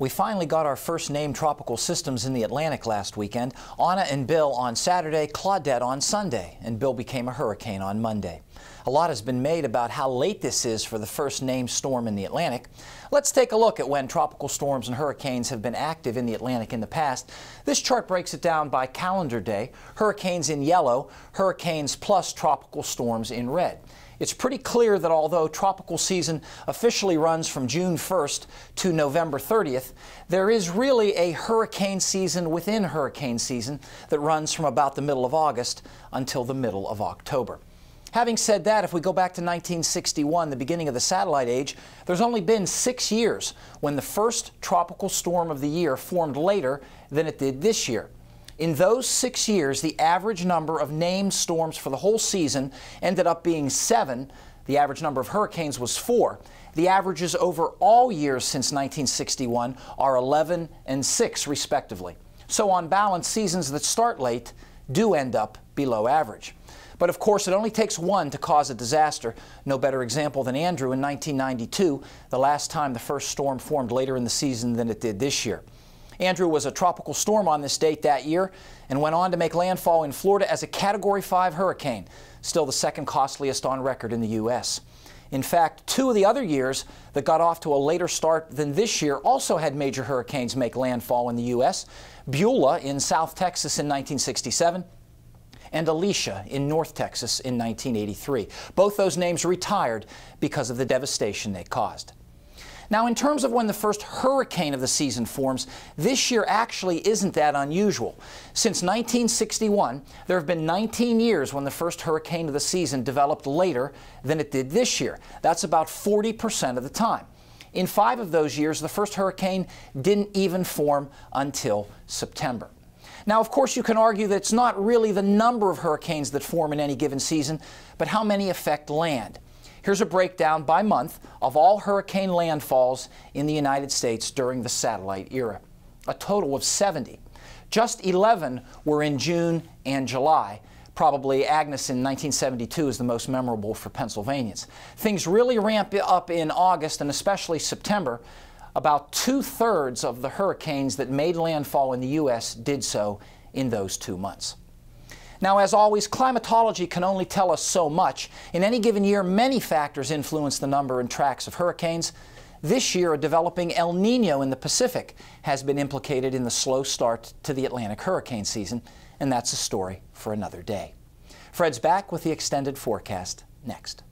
We finally got our first named tropical systems in the Atlantic last weekend. Anna and Bill on Saturday, Claudette on Sunday, and Bill became a hurricane on Monday. A lot has been made about how late this is for the first named storm in the Atlantic. Let's take a look at when tropical storms and hurricanes have been active in the Atlantic in the past. This chart breaks it down by calendar day. Hurricanes in yellow, hurricanes plus tropical storms in red. It's pretty clear that although tropical season officially runs from June 1st to November 30th, there is really a hurricane season within hurricane season that runs from about the middle of August until the middle of October. Having said that, if we go back to 1961, the beginning of the satellite age, there's only been 6 years when the first tropical storm of the year formed later than it did this year. In those 6 years, the average number of named storms for the whole season ended up being 7. The average number of hurricanes was 4. The averages over all years since 1961 are 11 and 6, respectively. So on balance, seasons that start late do end up below average. But of course, it only takes one to cause a disaster. No better example than Andrew in 1992, the last time the first storm formed later in the season than it did this year. Andrew was a tropical storm on this date that year and went on to make landfall in Florida as a Category 5 hurricane, still the second costliest on record in the U.S. In fact, 2 of the other years that got off to a later start than this year also had major hurricanes make landfall in the U.S. Beulah in South Texas in 1967 and Alicia in North Texas in 1983. Both those names retired because of the devastation they caused. Now, in terms of when the first hurricane of the season forms, this year actually isn't that unusual. Since 1961, there have been 19 years when the first hurricane of the season developed later than it did this year. That's about 40% of the time. In 5 of those years, the first hurricane didn't even form until September. Now, of course, you can argue that it's not really the number of hurricanes that form in any given season, but how many affect land. Here's a breakdown by month of all hurricane landfalls in the United States during the satellite era. A total of 70. Just 11 were in June and July. Probably Agnes in 1972 is the most memorable for Pennsylvanians. Things really ramp up in August and especially September. About 2/3 of the hurricanes that made landfall in the U.S. did so in those 2 months. Now, as always, climatology can only tell us so much. In any given year, many factors influence the number and tracks of hurricanes. This year, a developing El Nino in the Pacific has been implicated in the slow start to the Atlantic hurricane season, and that's a story for another day. Fred's back with the extended forecast next.